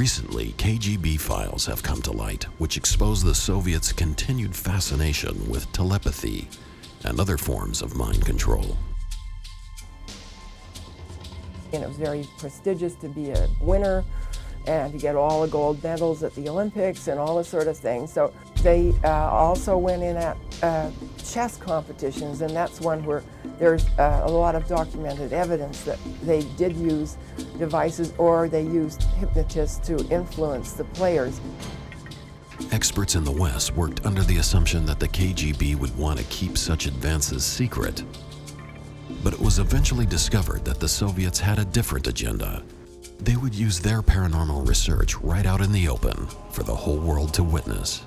Recently, KGB files have come to light, which expose the Soviets' continued fascination with telepathy and other forms of mind control. And it was very prestigious to be a winner and to get all the gold medals at the Olympics and all this sort of thing. So they also went in at chess competitions, and that's one where there's a lot of documented evidence that they did use devices or they used hypnotists to influence the players. Experts in the West worked under the assumption that the KGB would want to keep such advances secret. But it was eventually discovered that the Soviets had a different agenda. They would use their paranormal research right out in the open for the whole world to witness.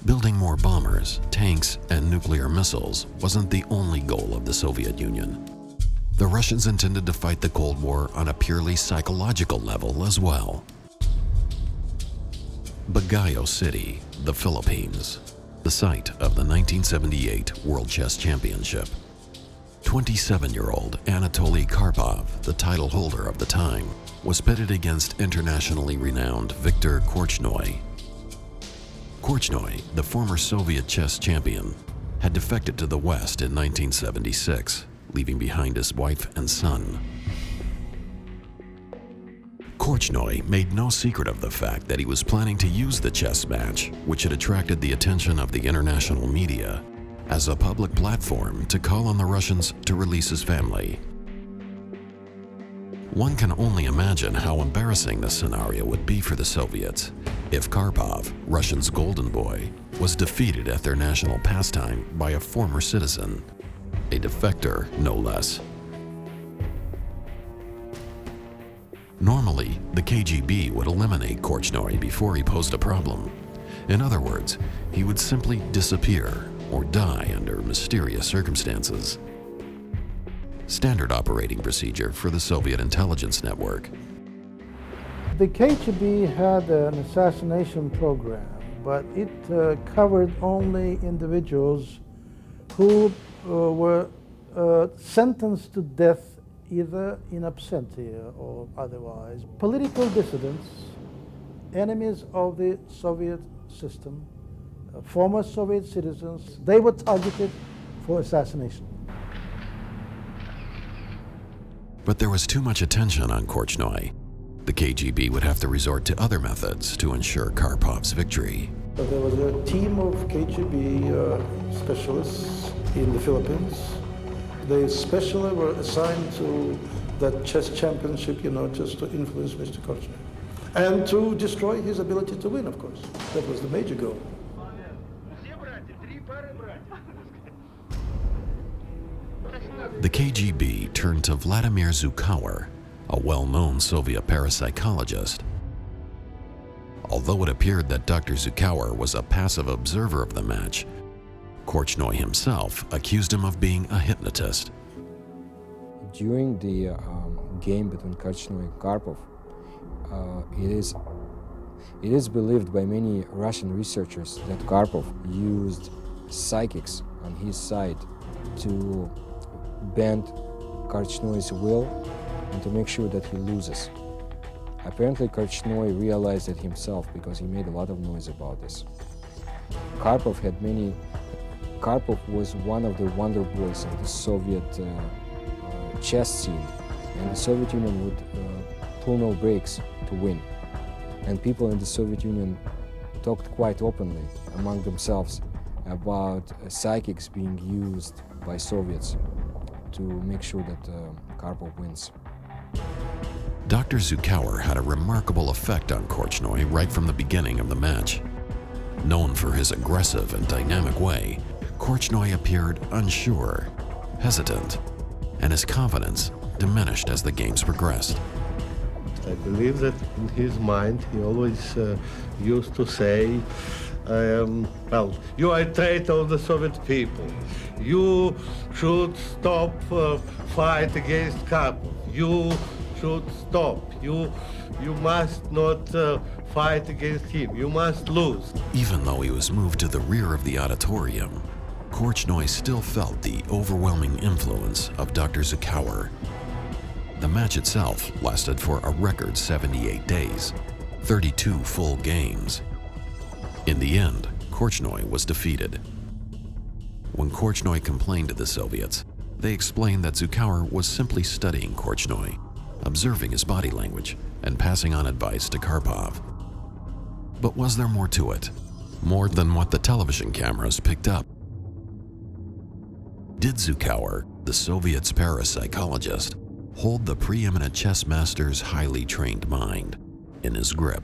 Building more bombers, tanks, and nuclear missiles wasn't the only goal of the Soviet Union. The Russians intended to fight the Cold War on a purely psychological level as well. Baguio City, the Philippines, the site of the 1978 World Chess Championship. 27-year-old Anatoly Karpov, the title holder of the time, was pitted against internationally renowned Viktor Korchnoi. Korchnoi, the former Soviet chess champion, had defected to the West in 1976, leaving behind his wife and son. Korchnoi made no secret of the fact that he was planning to use the chess match, which had attracted the attention of the international media, as a public platform to call on the Russians to release his family. One can only imagine how embarrassing this scenario would be for the Soviets if Karpov, Russia's golden boy, was defeated at their national pastime by a former citizen, a defector no less. Normally, the KGB would eliminate Korchnoi before he posed a problem. In other words, he would simply disappear or die under mysterious circumstances. Standard operating procedure for the Soviet intelligence network. The KGB had an assassination program, but it covered only individuals who were sentenced to death either in absentia or otherwise. Political dissidents, enemies of the Soviet system, former Soviet citizens, they were targeted for assassination. But there was too much attention on Korchnoi. The KGB would have to resort to other methods to ensure Karpov's victory. There was a team of KGB specialists in the Philippines. They especially were assigned to that chess championship, just to influence Mr. Korchnoi. And to destroy his ability to win, of course. That was the major goal. The KGB turned to Vladimir Zhukauer, a well-known Soviet parapsychologist. Although it appeared that Dr. Zhukauer was a passive observer of the match, Korchnoi himself accused him of being a hypnotist. During the game between Korchnoi and Karpov, it is believed by many Russian researchers that Karpov used psychics on his side to bend Korchnoi's will and to make sure that he loses. Apparently Korchnoi realized it himself because he made a lot of noise about this. Karpov was one of the wonder boys of the Soviet chess scene, and the Soviet Union would pull no brakes to win. And people in the Soviet Union talked quite openly among themselves about psychics being used by Soviets to make sure that Karpov wins. Dr. Zhukauer had a remarkable effect on Korchnoi right from the beginning of the match. Known for his aggressive and dynamic way, Korchnoi appeared unsure, hesitant, and his confidence diminished as the games progressed. I believe that in his mind he always used to say, you are a traitor of the Soviet people. You should stop fight against Karpov. You should stop. You must not fight against him. You must lose. Even though he was moved to the rear of the auditorium, Korchnoi still felt the overwhelming influence of Dr. Zhukauer. The match itself lasted for a record 78 days, 32 full games. In the end, Korchnoi was defeated. When Korchnoi complained to the Soviets, they explained that Zukauer was simply studying Korchnoi, observing his body language, and passing on advice to Karpov. But was there more to it? More than what the television cameras picked up? Did Zukauer, the Soviets' parapsychologist, hold the preeminent chess master's highly trained mind in his grip?